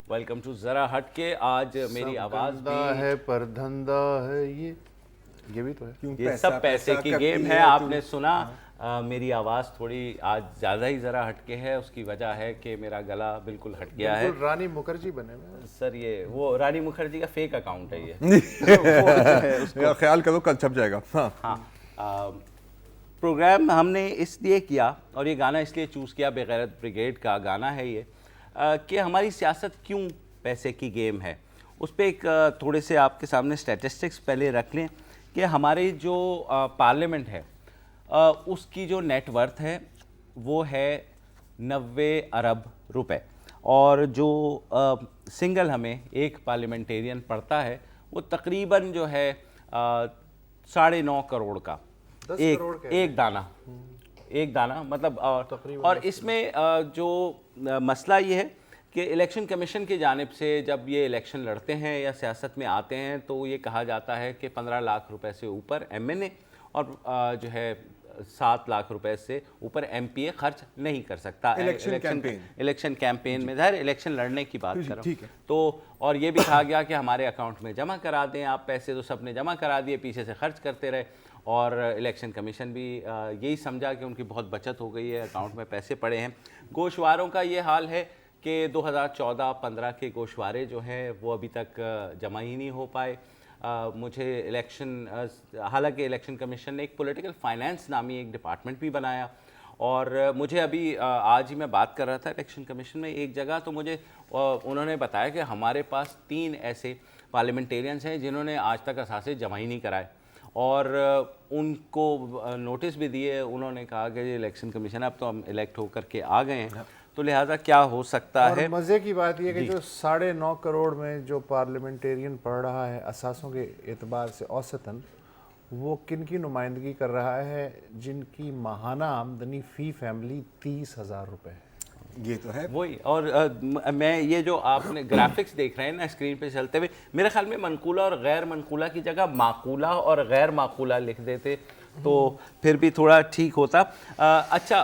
Welcome to ذرا ہٹ کے. آج میری آواز بھی ہے پر دھندا ہے یہ بھی تو ہے. یہ سب پیسے کی گیم ہے. آپ نے سنا میری آواز تھوڑی آج زیادہ ہی ذرا ہٹ کے ہے. اس کی وجہ ہے کہ میرا گلا بالکل ہٹ گیا ہے. رانی مکھرجی بنے ہوئے سر یہ وہ رانی مکھرجی کا فیک اکاؤنٹ ہے یہ. خیال کرو کل چھپ جائے گا. ہاں پروگرام ہم نے اس لیے کیا اور یہ گانا اس لیے چوز کیا, بغیرت بریگیڈ کا گانا ہے یہ, کہ ہماری سیاست کیوں پیسے کی گیم ہے. اس پہ ایک تھوڑے سے آپ کے سامنے سٹیٹسٹکس پہلے رکھ لیں کہ ہماری جو پارلیمنٹ ہے اس کی جو نیٹ ورتھ ہے وہ ہے 90 ارب روپے, اور جو سنگل ہمیں ایک پارلیمنٹیرین پڑتا ہے وہ تقریباً جو ہے 9.5 کروڑ کا ایک دانہ مطلب. اور اس میں جو مسئلہ یہ ہے کہ الیکشن کمیشن کی جانب سے جب یہ الیکشن لڑتے ہیں یا سیاست میں آتے ہیں تو یہ کہا جاتا ہے کہ 15 لاکھ روپے سے اوپر ایم این اے اور جو ہے 7 لاکھ روپے سے اوپر ایم پی اے خرچ نہیں کر سکتا الیکشن کیمپین میں. ظاہر الیکشن لڑنے کی بات کر رہا ہوں تو. اور یہ بھی کہا گیا کہ ہمارے اکاؤنٹ میں جمع کرا دیں آپ پیسے. تو سب نے جمع کرا دیے, پیچھے سے خرچ کرتے رہے, اور الیکشن کمیشن بھی یہی سمجھا کہ ان کی بہت بچت ہو گئی ہے, اکاؤنٹ میں پیسے پڑے ہیں. گوشواروں کا یہ حال ہے کہ 2014-15 کے گوشوارے جو ہیں وہ ابھی تک جمع ہی نہیں ہو پائے. مجھے حالانکہ الیکشن کمیشن نے ایک پولیٹیکل فائنانس نامی ایک ڈپارٹمنٹ بھی بنایا, اور مجھے ابھی آج ہی میں بات کر رہا تھا الیکشن کمیشن میں ایک جگہ, تو مجھے انہوں نے بتایا کہ ہمارے پاس 3 ایسے پارلیمنٹیرینس ہیں جنہوں نے آج تک اثاثے جمع ہی نہیں کرائے, اور ان کو نوٹس بھی دیے. انہوں نے کہا کہ یہ الیکشن کمیشن اب تو ہم الیکٹ ہو کر کے آ گئے ہیں, تو لہٰذا کیا ہو سکتا ہے. مزے کی بات یہ کہ جو 9.5 کروڑ میں جو پارلیمنٹیرین پڑھ رہا ہے اثاثوں کے اعتبار سے اوسطاً, وہ کن کی نمائندگی کر رہا ہے جن کی ماہانہ آمدنی فی فیملی 30,000 روپے ہے. یہ تو ہے وہی. اور میں یہ جو آپ نے گرافکس دیکھ رہے ہیں نا اسکرین پہ چلتے ہوئے, میرے خیال میں منقولہ اور غیر منقولہ کی جگہ معقولہ اور غیر معقولہ لکھ دیتے تو پھر بھی تھوڑا ٹھیک ہوتا. اچھا,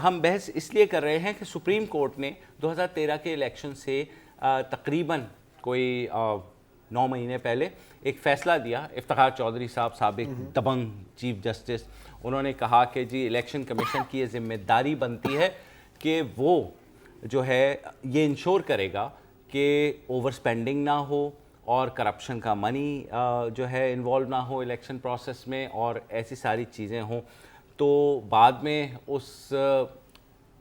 ہم بحث اس لیے کر رہے ہیں کہ سپریم کورٹ نے 2013 کے الیکشن سے تقریباً کوئی 9 مہینے پہلے ایک فیصلہ دیا. افتخار چودھری صاحب سابق دبنگ چیف جسٹس, انہوں نے کہا کہ جی الیکشن کمیشن کی یہ ذمہ داری بنتی ہے کہ وہ جو ہے یہ انشور کرے گا کہ اوور سپینڈنگ نہ ہو اور کرپشن کا منی جو ہے انوالو نہ ہو الیکشن پروسیس میں, اور ایسی ساری چیزیں ہوں. تو بعد میں اس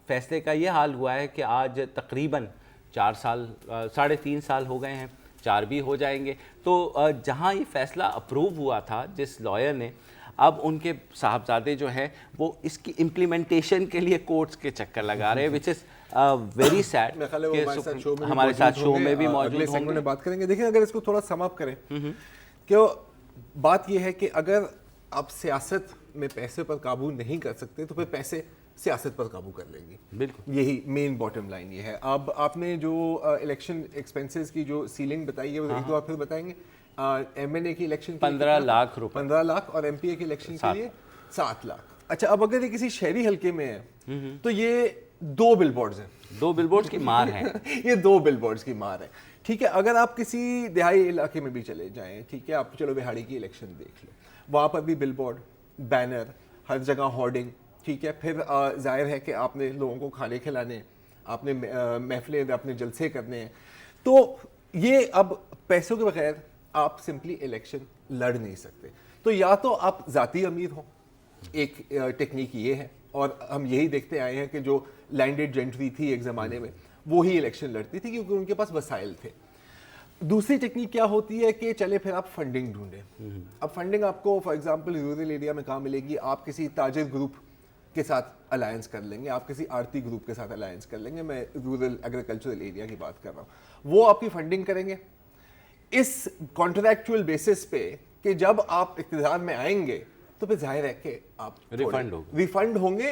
فیصلے کا یہ حال ہوا ہے کہ آج تقریباً 3.5 سال ہو گئے ہیں, 4 بھی ہو جائیں گے. تو جہاں یہ فیصلہ اپروو ہوا تھا جس لائر نے, اب ان کے صاحبزادے جو ہیں وہ اس کی امپلیمنٹیشن کے لیے کورٹس کے چکر لگا رہے ہیں, وچ از ویری سیڈ. ہمارے ساتھ شو میں بھی موجود ہوں گے, بات کریں گے. دیکھیں اگر اس کو تھوڑا سم اپ کریں کہ بات یہ ہے کہ اگر آپ سیاست میں پیسے پر قابو نہیں کر سکتے تو پھر پیسے سیاست پر قابو کر لیں گی. بالکل یہی مین باٹم لائن یہ ہے. اب آپ نے جو الیکشن ایکسپینسز کی جو سیلنگ بتائی ہے وہ ایک دو آپ پھر بتائیں گے. ایم این اے کی الیکشن 15 لاکھ روپے, 15 لاکھ, اور ایم پی اے کی الیکشن کے لیے 7 لاکھ. اچھا, اب اگر یہ کسی شہری حلقے میں ہے تو یہ 2 بل بورڈز ہیں, 2 بل بورڈز کی مار ہے. یہ 2 بل بورڈز کی مار ہے. ٹھیک ہے, اگر آپ کسی دیہی علاقے میں بھی چلے جائیں, ٹھیک ہے, آپ چلو بہاڑی کی الیکشن دیکھ لیں, وہاں پر بھی بل بورڈ, بینر, ہر جگہ ہارڈنگ. ٹھیک ہے, پھر ظاہر ہے کہ آپ نے لوگوں کو کھانے کھلانے, آپ نے محفلیں, اپنے جلسے کرنے ہیں. تو یہ اب پیسوں کے بغیر آپ سمپلی الیکشن لڑ نہیں سکتے. تو یا تو آپ ذاتی امیر ہوں, ایک ٹیکنیک یہ ہے, اور ہم یہی دیکھتے آئے ہیں کہ جو لینڈڈ جینٹری تھی ایک زمانے میں وہی الیکشن لڑتی تھی کیونکہ ان کے پاس وسائل تھے. دوسری ٹیکنیک کیا ہوتی ہے کہ چلے پھر آپ فنڈنگ ڈھونڈیں. اب فنڈنگ آپ کو فار ایگزامپل رورل ایریا میں کہاں ملے گی؟ آپ کسی تاجر گروپ کے ساتھ الائنس کر لیں گے, آپ کسی آڑتی گروپ کے ساتھ الائنس کر لیں گے. میں رورل ایگریکلچرل ایریا کی بات کر رہا ہوں. وہ آپ کی فنڈنگ کریں گے اس کانٹریکچوئل بیسس پہ کہ جب آپ اقتدار میں آئیں گے تو پھر ظاہر ہے کہ آپ ریفنڈ ہوں گے,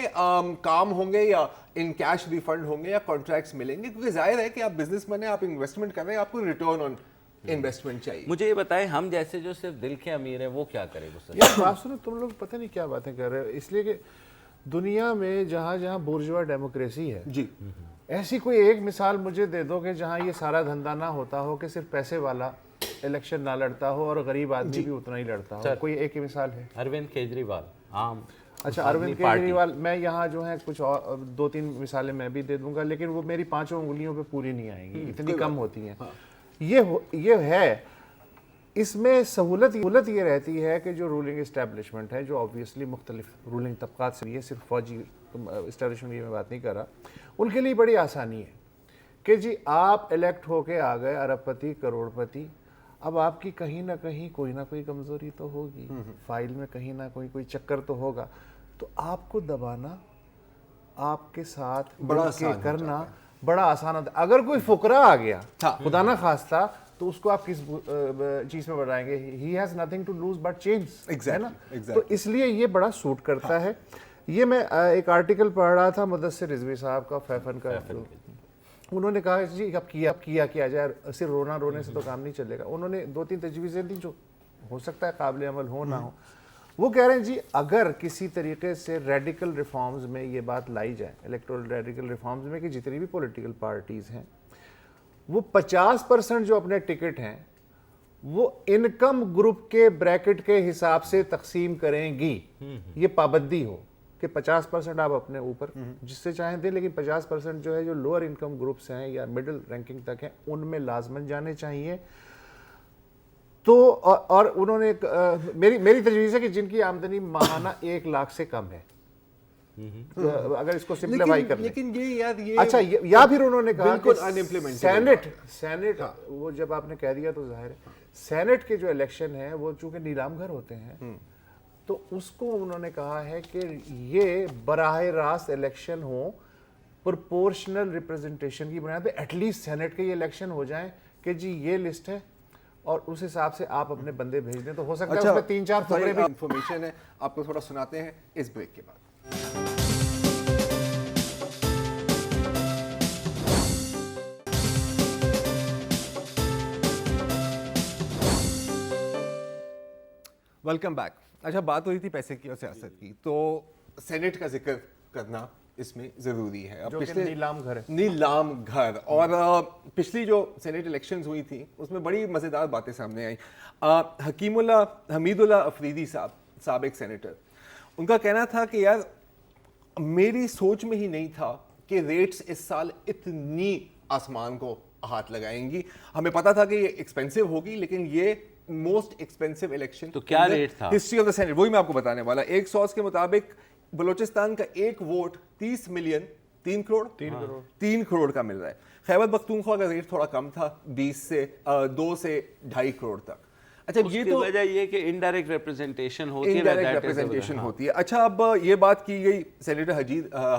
کام ہوں گے, یا ان کیش ریفنڈ ہوں گے, یا کانٹریکٹس ملیں گے, کیونکہ ظاہر ہے کہ آپ بزنس مین ہیں, آپ انویسٹمنٹ کر رہے ہیں, آپ کو ریٹرن آن انویسٹمنٹ چاہیے. مجھے یہ بتائیں, ہم جیسے جو صرف دل کے امیر ہیں وہ کیا کریں؟ بات سنو, تم لوگ پتہ نہیں کیا باتیں کر رہے ہو, اس لیے کہ دنیا میں جہاں جہاں بورژوا ڈیموکریسی ہے, جی, ایسی کوئی ایک مثال مجھے دے دو کہ جہاں یہ سارا دھندا نہ ہوتا ہو کہ صرف پیسے والا الیکشن نہ لڑتا ہو اور غریب آدمی بھی اتنا ہی لڑتا ہو. کوئی ایک ہی مثال ہے؟ اروند کیجریوال عام. اچھا اروند کیجریوال, میں یہاں جو ہے کچھ اور 2-3 مثالیں میں بھی دے دوں گا, لیکن وہ میری 5 انگلیوں پہ پوری نہیں آئیں گی, اتنی کم ہوتی ہیں. یہ ہے اس میں سہولت یہ رہتی ہے کہ جو رولنگ اسٹیبلشمنٹ ہے, جو آبویسلی مختلف رولنگ طبقات سے, یہ صرف فوجی اسٹیبلشمنٹ کی میں بات نہیں کر رہا, ان کے لیے بڑی آسانی ہے کہ جی آپ الیکٹ ہو کے آ گئے ارب پتی کروڑ پتی, اب آپ کی کہیں نہ کہیں کوئی نہ کوئی کمزوری تو ہوگی, فائل میں کہیں نہ کوئی چکر تو ہوگا, تو آپ کو دبانا, آپ کے ساتھ بڑا کرنا بڑا آسان ہوتا ہے. اگر کوئی فقرا آ گیا خدا نہ خواستہ, تو اس کو آپ کس چیز میں بڑھائیں گے؟ He has nothing to lose but change, ہے نا. تو اس لیے یہ بڑا سوٹ کرتا ہے. یہ میں ایک آرٹیکل پڑھ رہا تھا مدثر رضوی صاحب کا, فیفن کا, انہوں نے کہا جی اب کیا جائے, صرف رونے سے تو کام نہیں چلے گا. انہوں نے 2-3 تجویزیں دیں جو ہو سکتا ہے قابل عمل ہو نہ ہو. وہ کہہ رہے ہیں جی اگر کسی طریقے سے ریڈیکل ریفارمز میں یہ بات لائی جائے, الیکٹورل ریڈیکل ریفارمز میں, کہ جتنی بھی پولیٹیکل پارٹیز ہیں وہ 50% جو اپنے ٹکٹ ہیں وہ انکم گروپ کے بریکٹ کے حساب سے تقسیم کریں گی. یہ پابندی ہو کہ 50% آپ اپنے اوپر جس سے چاہیں دیں, لیکن 50% جو ہے جو لوور انکم گروپس ہیں یا مڈل رینکنگ تک ہیں ان میں لازمن جانے چاہیے. تو اور انہوں نے میری تجویز ہے کہ جن کی آمدنی ماہانہ 1 لاکھ سے کم ہے, اگر اس کو سمپلیفائی کر لیں, لیکن یہ اچھا, یا پھر انہوں نے کہا کہ سینٹ, وہ جب آپ نے کہہ دیا تو ظاہر ہے سینٹ کے جو الیکشن ہیں وہ چونکہ نیلام گھر ہوتے ہیں, تو اس کو انہوں نے کہا ہے کہ یہ براہ راست الیکشن ہو پرپورشنل ریپرزنٹیشن کی بنیاد پہ, ایٹ لیسٹ سینٹ کے یہ الیکشن ہو جائیں کہ جی یہ لسٹ ہے اور اس حساب سے آپ اپنے بندے بھیج دیں, تو ہو سکتا ہے اس میں 3-4 فقرے بھی. انفارمیشن ہے, آپ کو تھوڑا سناتے ہیں اس بریک کے بعد. Welcome back. اچھا, بات ہو رہی تھی پیسے کی اور سیاست کی, تو سینٹ کا ذکر کرنا اس میں ضروری ہے. جو کہ نیلام گھر ہے, نیلام گھر. اور پچھلی جو سینٹ الیکشنز ہوئی تھیں اس میں بڑی مزیدار باتیں سامنے آئیں. حمید اللہ افریدی صاحب ایک سینیٹر, ان کا کہنا تھا کہ یار میری سوچ میں ہی نہیں تھا کہ ریٹس اس سال اتنی آسمان کو ہاتھ لگائیں گی. ہمیں پتا تھا کہ یہ ایکسپینسو ہوگی, لیکن یہ موسٹ ایکسپینسو الیکشن. تو کیا ریٹ تھا ہسٹری آف دا سینٹ, وہی میں آپ کو بتانے والا. ایک سورس کے مطابق بلوچستان کا 1 ووٹ 30 ملین 3 کروڑ کا مل رہا ہے. خیبر پختونخوا کا ریٹ تھوڑا کم تھا, 2 سے 2.5 کروڑ تک. اچھا, یہ تو وجہ یہ کہ انڈائریکٹ ریپرزنٹیشن ہوتی ہے. اچھا, اب یہ بات کی گئی سینیٹر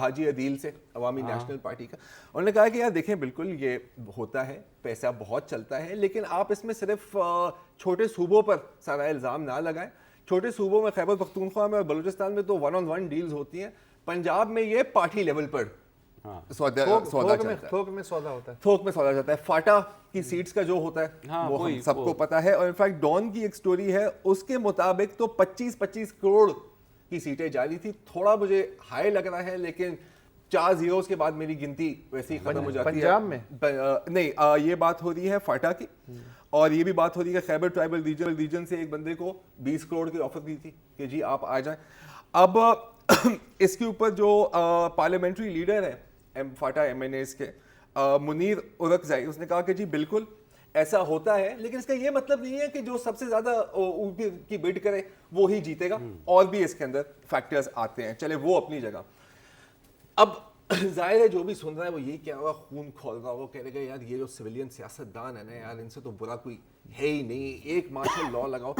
حاجی عدیل سے, عوامی نیشنل پارٹی کا. انہوں نے کہا کہ یار دیکھیں بالکل یہ ہوتا ہے, پیسہ بہت چلتا ہے, لیکن آپ اس میں صرف چھوٹے صوبوں پر سارا الزام نہ لگائیں. چھوٹے صوبوں میں خیبر پختونخوا میں اور بلوچستان میں تو 1-on-1 ڈیلز ہوتی ہیں. پنجاب میں یہ پارٹی لیول پر تھوک میں سودا جاتا ہے. فاٹا کی سیٹس کا جو ہوتا ہے وہ ہم سب کو پتا ہے. اور انفیکٹ ڈان کی ایک سٹوری ہے, اس کے مطابق تو 25 کروڑ کی سیٹیں جاری تھی. تھوڑا مجھے ہائی لگ رہا ہے, لیکن 4 زیروز کے بعد میری گنتی ویسے ہی ختم ہو جاتی ہے. پنجاب میں نہیں, یہ بات ہو رہی ہے فاٹا کی, اور یہ بھی بات ہو رہی ہے خیبر ٹرائبل ریجن سے ایک بندے کو 20 کروڑ کی آفر دی تھی کہ جی آپ آ جائیں. اب اس کے اوپر جو پارلیمنٹری لیڈر ہے فاٹا MNAs کے, منیر اورکزائی, اس نے کہا کہ جی بالکل ایسا ہوتا ہے, لیکن اس کا یہ مطلب نہیں ہے کہ جو سب سے زیادہ کی بڈ کرے وہ ہی جیتے گا. اور بھی اس کے اندر فیکٹرز آتے ہیں, چلے وہ اپنی جگہ. اب ظاہر ہے جو بھی سن رہا ہے وہ یہ کیا ہوا, خون کھول رہا, وہ کہہ رہے گا یار یہ جو سویلین سیاست دان ہے نا یار, ان سے تو برا کوئی ہے ہی نہیں, ایک مارشل لاء لگاؤ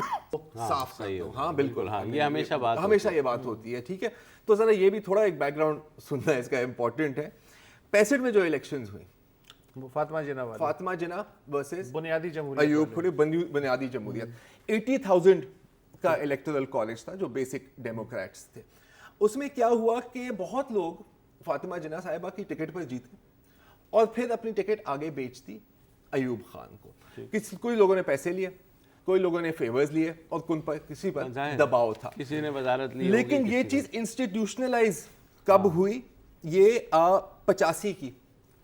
صاف کر دو. ہاں بالکل, یہ ہمیشہ یہ بات ہوتی ہے. ٹھیک ہے, تو ذرا یہ بھی تھوڑا ایک بیک گراؤنڈ سننا ہے اس کا, امپورٹنٹ ہے. 65 میں جو الیکشنز ہوئی, فاطمہ جناح ورسز بنیادی ایوب خورے بنیادی جمہوریت, 80,000 کا الیکٹورل کالج تھا جو بیسک ڈیموکریٹس تھے. اس میں کیا ہوا کہ بہت لوگ فاطمہ جناح صاحبہ کی ٹکٹ پر جیتے اور پھر اپنی ٹکٹ آگے بیچ دی ایوب خان کو. کوئی لوگوں نے پیسے لیے, کوئی لوگوں نے فیورز لیے, اور کسی پر دباؤ تھا, کسی نے وزارت لی. لیکن یہ چیز انسٹیٹیوشنلائز کب ہوئی, یہ 85 کی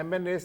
MNAs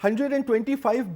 125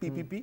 PPP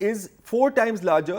is 4 times larger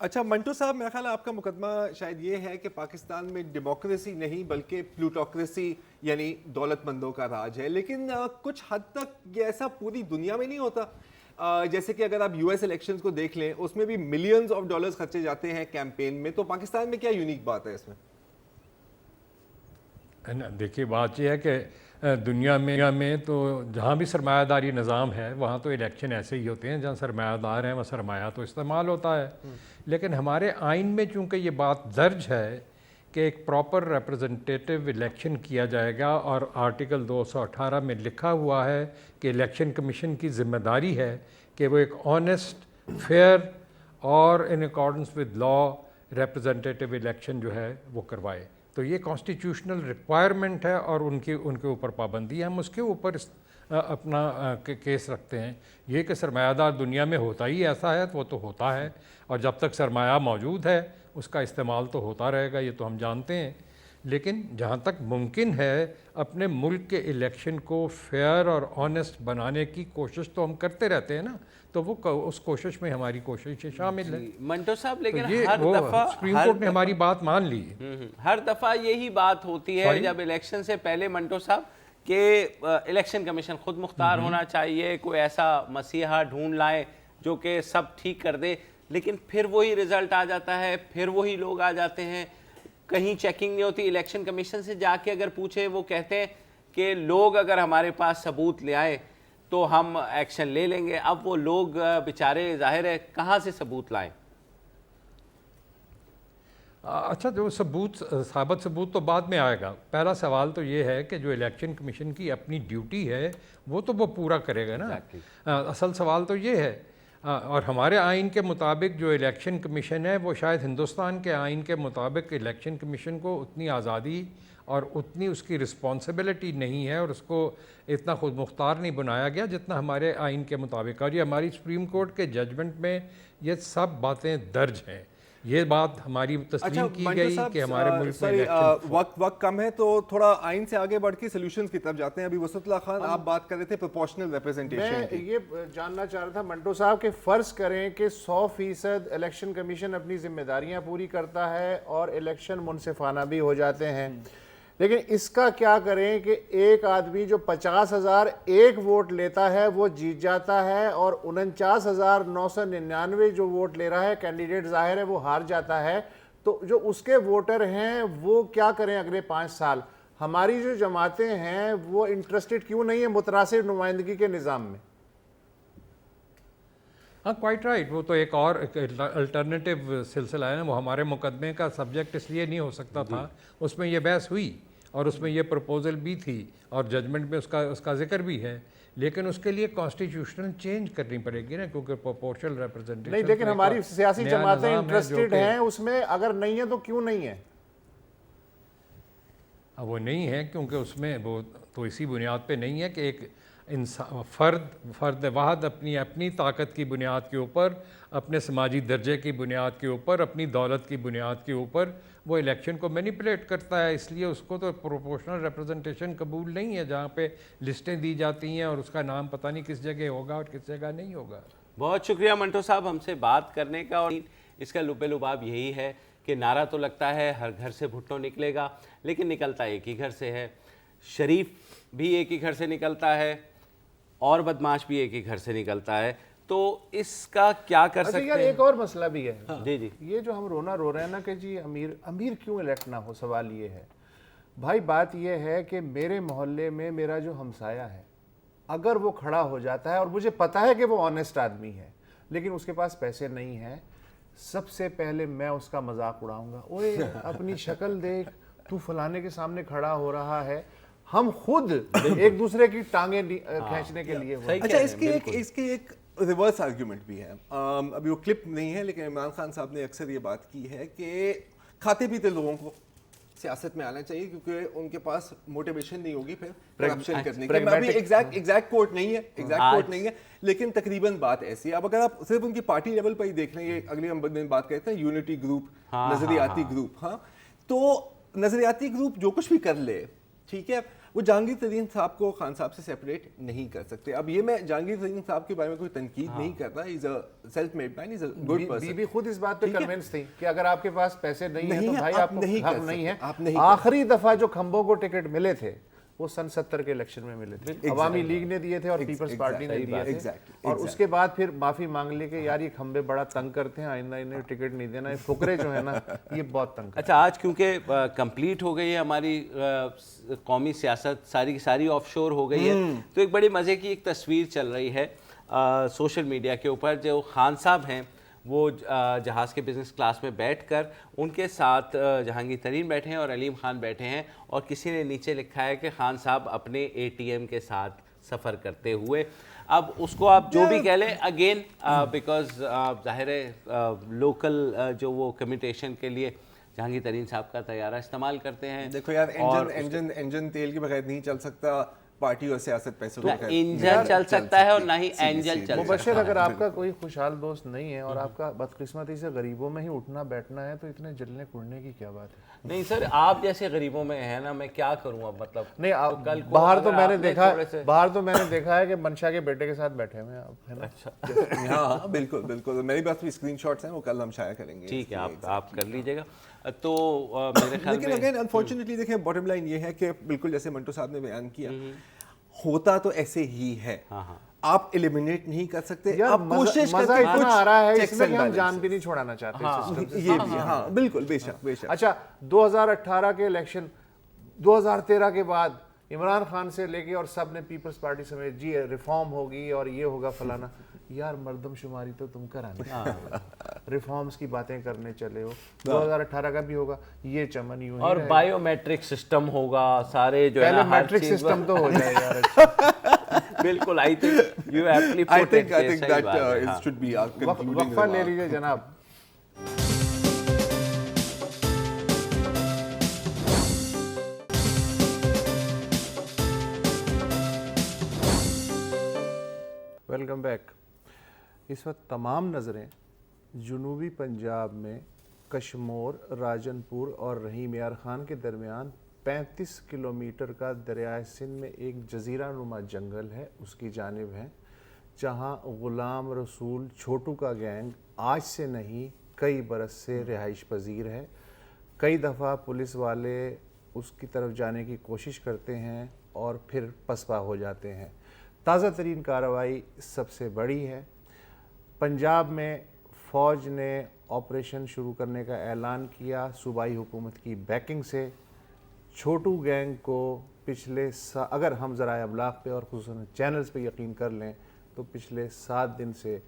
اچھا منٹو صاحب، میرا خیال ہے آپ کا مقدمہ شاید یہ ہے کہ پاکستان میں ڈیموکریسی نہیں بلکہ پلوٹوکریسی یعنی دولت مندوں کا راج ہے، لیکن کچھ حد تک یہ ایسا پوری دنیا میں نہیں ہوتا. جیسے کہ اگر آپ یو ایس الیکشنز کو دیکھ لیں، اس میں بھی ملینز آف ڈالرز خرچے جاتے ہیں کیمپین میں، تو پاکستان میں کیا یونیک بات ہے اس میں؟ دیکھیے بات یہ ہے کہ دنیا میں تو جہاں بھی سرمایہ داری نظام ہے وہاں تو الیکشن ایسے ہی ہوتے ہیں، جہاں سرمایہ دار ہیں وہاں سرمایہ تو استعمال ہوتا ہے. لیکن ہمارے آئین میں چونکہ یہ بات درج ہے کہ ایک پراپر ریپرزنٹیٹیو الیکشن کیا جائے گا، اور آرٹیکل 218 میں لکھا ہوا ہے کہ الیکشن کمیشن کی ذمہ داری ہے کہ وہ ایک آنیسٹ، فیئر اور in accordance with law representative election جو ہے وہ کروائے. تو یہ کانسٹیٹیوشنل ریکوائرمنٹ ہے اور ان کے اوپر پابندی ہے. ہم اس کے اوپر اپنا کیس رکھتے ہیں. یہ کہ سرمایہ دار دنیا میں ہوتا ہی ایسا ہے، وہ تو ہوتا ہے، اور جب تک سرمایہ موجود ہے اس کا استعمال تو ہوتا رہے گا، یہ تو ہم جانتے ہیں. لیکن جہاں تک ممکن ہے اپنے ملک کے الیکشن کو فیئر اور آنیسٹ بنانے کی کوشش تو ہم کرتے رہتے ہیں نا، تو وہ اس کوشش میں ہماری کوششیں شامل ہیں. منٹو صاحب لیکن یہ ہر دفعہ سپریم کورٹ نے ہماری بات مان لی. ہر دفعہ یہی بات ہوتی ہے جب الیکشن سے پہلے منٹو صاحب کہ الیکشن کمیشن خود مختار ہونا چاہیے، کوئی ایسا مسیحا ڈھونڈ لائے جو کہ سب ٹھیک کر دے، لیکن پھر وہی رزلٹ آ جاتا ہے، پھر وہی لوگ آ جاتے ہیں، کہیں چیکنگ نہیں ہوتی. الیکشن کمیشن سے جا کے اگر پوچھے وہ کہتے ہیں کہ لوگ اگر ہمارے پاس ثبوت لے آئے تو ہم ایکشن لے لیں گے. اب وہ لوگ بیچارے ظاہر ہے کہاں سے ثبوت لائیں؟ اچھا، جو ثابت ثبوت تو بعد میں آئے گا. پہلا سوال تو یہ ہے کہ جو الیکشن کمیشن کی اپنی ڈیوٹی ہے وہ تو وہ پورا کرے گا نا. اصل سوال تو یہ ہے. اور ہمارے آئین کے مطابق جو الیکشن کمیشن ہے وہ شاید ہندوستان کے آئین کے مطابق الیکشن کمیشن کو اتنی آزادی اور اتنی اس کی رسپانسبلٹی نہیں ہے اور اس کو اتنا خود مختار نہیں بنایا گیا جتنا ہمارے آئین کے مطابق. اور یہ ہماری سپریم کورٹ کے ججمنٹ میں یہ سب باتیں درج ہیں. یہ بات ہماری تسلیم کی گئی کہ ہمارے ملک میں وقت کم ہے تو تھوڑا آئین سے آگے بڑھ کے سولوشنز کی طرف جاتے ہیں. ابھی وسط اللہ خان آپ بات کر رہے تھے پروپورشنل ریپرزنٹیشن. میں یہ جاننا چاہ رہا تھا منٹو صاحب کہ فرض کریں کہ 100% الیکشن کمیشن اپنی ذمہ داریاں پوری کرتا ہے اور الیکشن منصفانہ بھی ہو جاتے ہیں، لیکن اس کا کیا کریں کہ ایک آدمی جو 50,000 ایک ووٹ لیتا ہے وہ جیت جاتا ہے اور 49,999 جو ووٹ لے رہا ہے کینڈیڈیٹ ظاہر ہے وہ ہار جاتا ہے. تو جو اس کے ووٹر ہیں وہ کیا کریں اگلے 5 سال؟ ہماری جو جماعتیں ہیں وہ انٹرسٹڈ کیوں نہیں ہیں متناسب نمائندگی کے نظام میں؟ ہاں کوائٹ رائٹ. وہ تو ایک اور الٹرنیٹیو سلسلہ ہے نا. وہ ہمارے مقدمے کا سبجیکٹ اس لیے نہیں ہو سکتا تھا. اس میں یہ بحث ہوئی اور اس میں یہ پروپوزل بھی تھی اور ججمنٹ میں اس کا ذکر بھی ہے، لیکن اس کے لیے کانسٹیٹیوشنل چینج کرنی پڑے گی نا، کیونکہ پروپورشنل ریپرزنٹیشن نہیں. لیکن ہماری سیاسی جماعتیں انٹرسٹڈ ہیں اس میں، اگر نہیں ہیں تو کیوں نہیں ہیں؟ وہ نہیں ہے کیونکہ اس میں وہ تو اسی بنیاد پہ نہیں ہے کہ ایک فرد واحد اپنی طاقت کی بنیاد کے اوپر، اپنے سماجی درجے کی بنیاد کے اوپر، اپنی دولت کی بنیاد کے اوپر وہ الیکشن کو مینیپولیٹ کرتا ہے. اس لیے اس کو تو پروپورشنل ریپرزنٹیشن قبول نہیں ہے جہاں پہ لسٹیں دی جاتی ہیں اور اس کا نام پتہ نہیں کس جگہ ہوگا اور کس جگہ نہیں ہوگا. بہت شکریہ منٹو صاحب ہم سے بات کرنے کا. اور اس کا لب لباب یہی ہے کہ نعرہ تو لگتا ہے ہر گھر سے بھٹو نکلے گا، لیکن نکلتا ایک ہی گھر سے ہے. شریف بھی ایک ہی گھر سے نکلتا ہے اور بدماش بھی ایک ہی گھر سے نکلتا ہے. تو اس کا کیا کر سکتے ہیں؟ ایک اور مسئلہ بھی ہے. جی یہ جو ہم رو رہے ہیں نا کہ جی امیر کیوں الیکٹ نہ ہو، سوال یہ ہے بھائی. بات یہ ہے کہ میرے محلے میں میرا جو ہمسایہ ہے اگر وہ کھڑا ہو جاتا ہے اور مجھے پتا ہے کہ وہ آنیسٹ آدمی ہے لیکن اس کے پاس پیسے نہیں ہیں، سب سے پہلے میں اس کا مذاق اڑاؤں گا. اوے اپنی شکل دیکھ، تو فلانے کے سامنے کھڑا ہو رہا ہے. ہم خود ایک دوسرے کی ٹانگیں کھینچنے کے لیے. اچھا، اس کی ایک ریورس آرگیومنٹ بھی ہے. ابھی وہ کلپ نہیں ہے لیکن عمران خان صاحب نے اکثر یہ بات کی ہے کہ کھاتے پیتے لوگوں کو سیاست میں آنا چاہیے کیونکہ ان کے پاس موٹیویشن نہیں ہوگی پھر کرپشن کرنے کی. ابھی ایگزیکٹ کوٹ نہیں ہے لیکن تقریباً بات ایسی ہے. اب اگر آپ صرف ان کی پارٹی لیول پر ہی دیکھ لیں، یہ اگلی ہم بات کرتے ہیں یونٹی گروپ، نظریاتی گروپ. ہاں، تو نظریاتی گروپ جو کچھ بھی کر لے ٹھیک ہے، وہ جہانگیر ترین صاحب کو خان صاحب سے سیپریٹ نہیں کر سکتے. اب یہ میں جہانگیر ترین صاحب کے بارے میں کوئی تنقید نہیں کرتا, is a self made man, is a good person. بی بی خود اس بات پہ کنونس تھی کہ اگر آپ کے پاس پیسے نہیں ہیں تو بھائی آپ کو حق نہیں ہے. آخری دفعہ جو کھمبوں کو ٹکٹ ملے تھے وہ سن 70 کے الیکشن میں ملے تھے, عوامی لیگ نے دیے تھے اور پیپلز پارٹی نے دیے تھے, اور اس کے بعد پھر معافی مانگ لی کہ یار یہ کھمبے بڑا تنگ کرتے ہیں, آئندہ انہیں ٹکٹ نہیں دینا, یہ فقرے جو ہیں نا یہ بہت تنگ. اچھا, آج کیونکہ کمپلیٹ ہو گئی ہے ہماری قومی سیاست, ساری آف شور ہو گئی ہے, تو ایک بڑے مزے کی ایک تصویر چل رہی ہے سوشل میڈیا کے اوپر. جو خان صاحب ہیں وہ جہاز کے بزنس کلاس میں بیٹھ کر ان کے ساتھ جہانگیر ترین بیٹھے ہیں اور علیم خان بیٹھے ہیں, اور کسی نے نیچے لکھا ہے کہ خان صاحب اپنے اے ٹی ایم کے ساتھ سفر کرتے ہوئے. اب اس کو آپ جو بھی کہہ لیں, اگین بیکاز ظاہر ہے لوکل جو وہ کمیونیکیشن کے لیے جہانگیر ترین صاحب کا طیارہ استعمال کرتے ہیں. دیکھو یار, انجن تیل کے بغیر نہیں چل سکتا, پارٹی اور سیاست پیسوں کے بغیر انجن چل سکتا ہے اور نہ ہی اینجل چل سکتا ہے. مبشر, اگر آپ کا کوئی خوشحال دوست نہیں ہے اور آپ کا بدقسمتی سے غریبوں میں ہی اٹھنا بیٹھنا ہے تو اتنے جلنے کڑنے کی کیا بات ہے؟ نہیں سر, آپ جیسے غریبوں میں ہیں نا, میں کیا کروں اب, مطلب نہیں, باہر تو میں نے دیکھا ہے کہ منشا کے بیٹے کے ساتھ بیٹھے ہوئے ہیں آپ, ہے نا. اچھا, ہاں بالکل بالکل, میری پاس بھی اسکرین شاٹس ہیں, وہ کل ہم شائع کریں گے. ٹھیک ہے, آپ کر لیجیے گا. تو میرے خیال لیکن اگین انفارچونیٹلی دیکھیں, باٹم لائن یہ ہے کہ بالکل جیسے منٹو صاحب نے بیان کیا, ہوتا تو ایسے ہی ہے, آپ ایلیمینیٹ نہیں کر سکتے. آپ کوشش مزہ اتنا آ رہا ہے اس میں کہ ہم جان بھی نہیں چھوڑانا چاہتے سسٹم سے. یہ بھی, ہاں بالکل, بے شک بے شک. اچھا, 2018 کے الیکشن, 2013 کے بعد عمران خان سے لے کے اور سب نے پیپلز پارٹی سمیت جی ریفارم ہوگی اور یہ ہوگا فلانا. یار مردم شماری تو تم کرانا, ریفارمز کی باتیں کرنے چلے ہو. 2018 کا بھی ہوگا, یہ چمن یوں ہی اور بائیو میٹرک سسٹم ہوگا, سارے جو ہے پہلے نا میٹرک سسٹم تو ہو جائے یار. بالکل, I think you aptly put it. I think that it should be our concluding remark. وقفہ لے لیجیے جناب. Welcome back. اس وقت تمام نظریں جنوبی پنجاب میں کشمور, راجن پور اور رحیم یار خان کے درمیان 35 کلومیٹر کا دریائے سندھ میں ایک جزیرہ نما جنگل ہے اس کی جانب ہے, جہاں غلام رسول چھوٹو کا گینگ آج سے نہیں کئی برس سے رہائش پذیر ہے. کئی دفعہ پولیس والے اس کی طرف جانے کی کوشش کرتے ہیں اور پھر پسپا ہو جاتے ہیں. تازہ ترین کارروائی سب سے بڑی ہے. پنجاب میں فوج نے آپریشن شروع کرنے کا اعلان کیا صوبائی حکومت کی بیکنگ سے. چھوٹو گینگ کو پچھلے اگر ہم ذرائع ابلاغ پہ اور خصوصاً چینلز پہ یقین کر لیں تو پچھلے 7 دن سے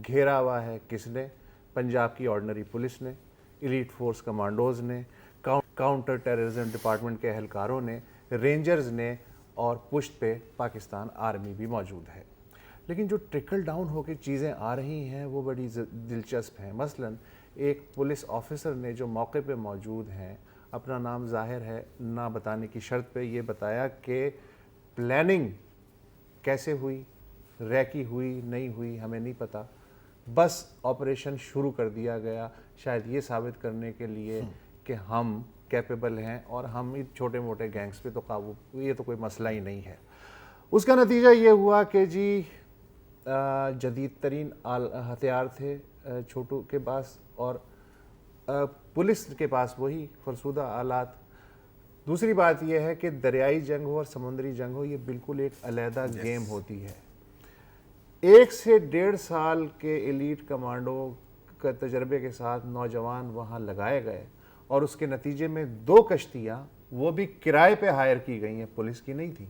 گھیرا ہوا ہے. کس نے؟ پنجاب کی آرڈنری پولیس نے, ایلیٹ فورس کمانڈوز نے, کاؤنٹر ٹیررزم ڈپارٹمنٹ کے اہلکاروں نے, رینجرز نے, اور پشت پہ پاکستان آرمی بھی موجود ہے. لیکن جو ٹرکل ڈاؤن ہو کے چیزیں آ رہی ہیں وہ بڑی دلچسپ ہیں. مثلاً ایک پولیس آفیسر نے جو موقع پہ موجود ہیں, اپنا نام ظاہر ہے نہ بتانے کی شرط پہ یہ بتایا کہ پلاننگ کیسے ہوئی, ریکی ہوئی نہیں ہوئی ہمیں نہیں پتہ, بس آپریشن شروع کر دیا گیا شاید یہ ثابت کرنے کے لیے کہ ہم کیپیبل ہیں اور ہم چھوٹے موٹے گینگز پہ تو قابو, یہ تو کوئی مسئلہ ہی نہیں ہے. اس کا نتیجہ یہ ہوا کہ جی جدید ترین ہتھیار تھے چھوٹو کے پاس اور پولیس کے پاس وہی فرسودہ آلات. دوسری بات یہ ہے کہ دریائی جنگ ہو اور سمندری جنگ ہو, یہ بالکل ایک علیحدہ گیم ہوتی ہے. 1 سے 1.5 سال کے ایلیٹ کمانڈو کے تجربے کے ساتھ نوجوان وہاں لگائے گئے اور اس کے نتیجے میں 2 کشتیاں وہ بھی کرائے پہ ہائر کی گئی ہیں, پولیس کی نہیں تھی.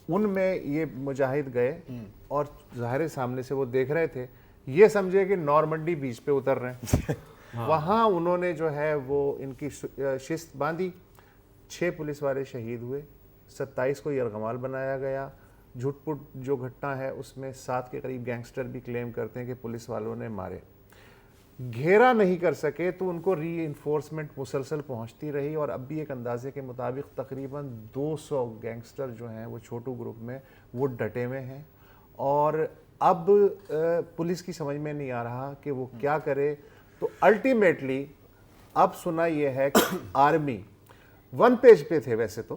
ان میں یہ مجاہد گئے اور ظاہر سامنے سے وہ دیکھ رہے تھے, یہ سمجھے کہ نارمنڈی بیچ پہ اتر رہے ہیں. وہاں انہوں نے جو ہے وہ ان کی شست باندھی. 6 پولیس والے شہید ہوئے, 27 کو یرغمال بنایا گیا. جھٹ پٹ جو گھٹنا ہے اس میں 7 کے قریب گینگسٹر بھی کلیم کرتے ہیں کہ پولیس والوں نے مارے. گھیرا نہیں کر سکے تو ان کو ری انفورسمنٹ مسلسل پہنچتی رہی اور اب بھی ایک اندازے کے مطابق تقریباً 200 گینگسٹر جو ہیں وہ چھوٹو گروپ میں وہ ڈٹے ہوئے ہیں. اور اب پولیس کی سمجھ میں نہیں آ رہا کہ وہ کیا کرے. تو الٹیمیٹلی اب سنا یہ ہے کہ آرمی 1 پیج پہ تھے ویسے تو,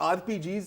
RPGs